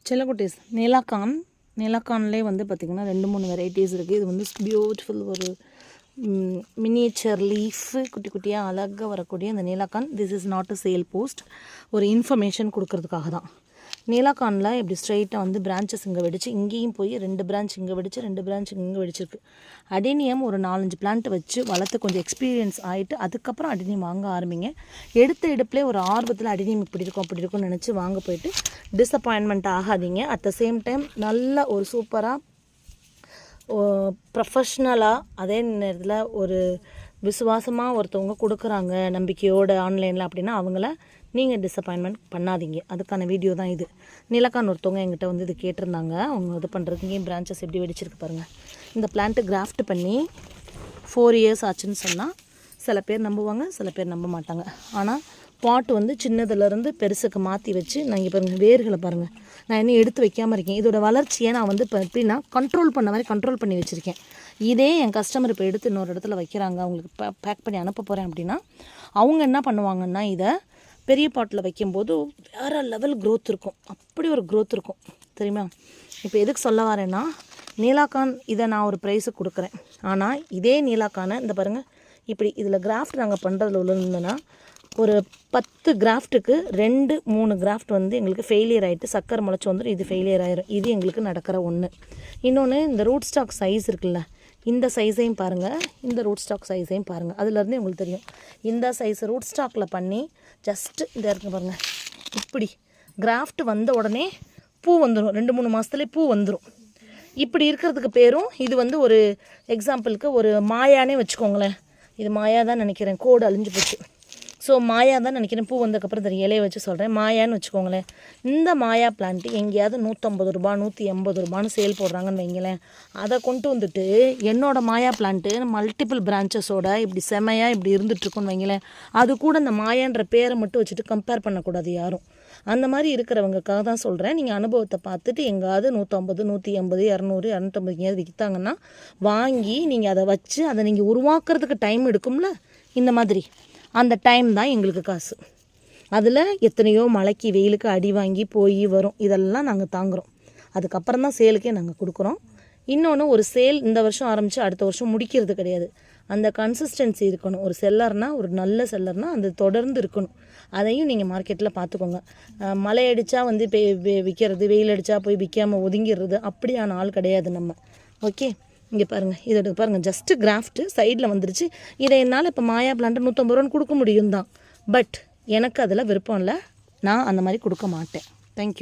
செல்லக்குட்டீஸ் நீலாக்கான்லேயே வந்து பார்த்திங்கன்னா 2-3 வெரைட்டிஸ் இருக்குது. இது வந்து பியூட்டிஃபுல் ஒரு மினியேச்சர் லீஃபு குட்டி குட்டியாக அழகாக வரக்கூடிய இந்த நீலாக்கான். This is not a sale post, ஒரு இன்ஃபர்மேஷன் கொடுக்கறதுக்காக தான். நீலாக்கானில் இப்படி ஸ்ட்ரைட்டாக வந்து பிரான்ச்சஸ் இங்கே வெடிச்சு, இங்கேயும் போய் 2 பிரான்ச் இங்கே வெடிச்சு 2 பிரான்ச் இங்கே வெடிச்சிருக்கு. அடினியம் ஒரு 4-5 பிளான்ட்டை வச்சு வளர்த்து கொஞ்சம் எக்ஸ்பீரியன்ஸ் ஆகிட்டு அதுக்கப்புறம் அடினியம் வாங்க ஆரம்பிங்க. எடுத்த எடுப்புலேயே ஒரு ஆர்வத்தில் அடினியம் இப்படி இருக்கும் அப்படி இருக்கும்னு நினச்சி வாங்க போயிட்டு டிஸப்பாயின்மெண்ட் ஆகாதீங்க. அட் த சேம் டைம் நல்ல ஒரு சூப்பராக ப்ரொஃபஷ்னலாக அதே நேரத்தில் ஒரு விசுவாசமாக ஒருத்தவங்க கொடுக்குறாங்க நம்பிக்கையோடு ஆன்லைனில் அப்படின்னா அவங்கள நீங்கள் டிஸப்பாயின்மெண்ட் பண்ணாதீங்க. அதுக்கான வீடியோ தான் இது. நீலக்கான் ஒருத்தவங்க எங்கிட்ட வந்து இது கேட்டிருந்தாங்க. அவங்க இது பண்ணுறதுக்கு இங்கேயும் பிரான்ச்சஸ் எப்படி வெடிச்சிருக்கு பாருங்கள். இந்த பிளான்ட்டு கிராஃப்ட் பண்ணி 4 இயர்ஸ் ஆச்சுன்னு சொன்னால் சில பேர் நம்புவாங்க, சில பேர் நம்ப மாட்டாங்க. ஆனால் பாட்டு வந்து சின்னதுலேருந்து பெருசுக்கு மாற்றி வச்சு நான் இங்கே பாருங்கள் வேர்களை பாருங்கள். நான் இன்னும் எடுத்து வைக்காமல் இருக்கேன். இதோட வளர்ச்சியை நான் வந்து இப்போ எப்படின்னா கண்ட்ரோல் பண்ண மாதிரி கண்ட்ரோல் பண்ணி வச்சுருக்கேன். இதே என் கஸ்டமர் இப்போ எடுத்து இன்னொரு இடத்துல வைக்கிறாங்க, அவங்களுக்கு பேக் பண்ணி அனுப்ப போகிறேன் அப்படின்னா அவங்க என்ன பண்ணுவாங்கன்னா இதை பெரிய பாட்டில் வைக்கும்போது வேறு லெவல் க்ரோத் இருக்கும். அப்படி ஒரு க்ரோத் இருக்கும் தெரியுமா. இப்போ எதுக்கு சொல்ல வரேன்னா நீலாக்கான் இதை நான் ஒரு ப்ரைஸுக்கு கொடுக்குறேன். ஆனால் இதே நீலாக்கானை இந்த பாருங்கள் இப்படி இதில் கிராஃப்ட் நாங்கள் பண்ணுறதுல உள்ளதுன்னா ஒரு 10 கிராஃப்ட்டுக்கு 2-3 கிராஃப்ட் வந்து எங்களுக்கு ஃபெயிலியர் ஆகிட்டு சக்கரை முளைச்சி வந்துடும். இது ஃபெயிலியர் ஆகிரும். இது எங்களுக்கு நடக்கிற ஒன்று. இன்னொன்று இந்த ரூட் ஸ்டாக் சைஸ் இருக்குல்ல, இந்த சைஸையும் பாருங்கள், இந்த ரூட் ஸ்டாக் சைஸையும் பாருங்கள். அதுலேருந்து உங்களுக்கு தெரியும். இந்த சைஸ் ரூட் ஸ்டாக்கில் பண்ணி ஜஸ்ட்டு இந்த இருக்கு பாருங்கள். இப்படி கிராஃப்ட் வந்த உடனே பூ வந்துடும். 2-3 மாதத்துலேயே பூ வந்துடும். இப்படி இருக்கிறதுக்கு பேரும் இது வந்து ஒரு எக்ஸாம்பிளுக்கு ஒரு மாயானே வச்சுக்கோங்களேன். இது மாயா தான் நினைக்கிறேன், கோடு அழிஞ்சு போச்சு. ஸோ மாயா தான் நினைக்கிறேன். பூ வந்ததுக்கப்புறம் தெரியும், இலையை வச்சு சொல்கிறேன். மாயான்னு வச்சுக்கோங்களேன். இந்த மாயா பிளான்ட்டு எங்கேயாவது 150 ரூபா 180 ரூபான்னு சேல் போடுறாங்கன்னு வைங்களேன். அதை கொண்டு வந்துட்டு என்னோடய மாயா பிளான்ட்டு மல்டிபிள் பிரான்ச்சஸோட இப்படி செமையாக இப்படி இருந்துகிட்ருக்குன்னு வைங்களேன். அது கூட இந்த மாயான்ற பேரை மட்டும் வச்சுட்டு கம்பேர் பண்ணக்கூடாது யாரும். அந்த மாதிரி இருக்கிறவங்களுக்காக தான் சொல்கிறேன். நீங்கள் அனுபவத்தை பார்த்துட்டு எங்காவது 150 180 200 250 எங்கேயாவது விற்றாங்கன்னா வாங்கி நீங்கள் அதை வச்சு அதை நீங்கள் உருவாக்குறதுக்கு டைம் எடுக்கும்ல. இந்த மாதிரி அந்த டைம் தான் எங்களுக்கு காசு. அதில் எத்தனையோ மழைக்கு வெயிலுக்கு அடி வாங்கி போய் வரும். இதெல்லாம் நாங்கள் தாங்குகிறோம். அதுக்கப்புறம் தான் சேலுக்கே நாங்கள் கொடுக்குறோம். இன்னொன்று ஒரு சேல் இந்த வருஷம் ஆரம்பித்து அடுத்த வருஷம் முடிக்கிறது கிடையாது. அந்த கன்சிஸ்டன்சி இருக்கணும். ஒரு செல்லர்னால் ஒரு நல்ல செல்லர்னால் அந்த தொடர்ந்து இருக்கணும். அதையும் நீங்கள் மார்க்கெட்டில் பார்த்துக்கோங்க. மழை அடித்தா வந்து விற்கிறது, வெயில் அடித்தா போய் விற்காமல் ஒதுங்கிடுறது அப்படியான ஆள் கிடையாது நம்ம. ஓகே, இங்கே பாருங்கள், இதோட பாருங்கள் ஜஸ்ட்டு கிராஃப்ட்டு சைடில் வந்துருச்சு. இதை என்னால் இப்போ மாயா பிளான்ட்டு 150 ரூபான்னு கொடுக்க முடியும் தான். பட் எனக்கு அதில் விருப்பம் இல்லை. நான் அந்த மாதிரி கொடுக்க மாட்டேன். தேங்க்யூ.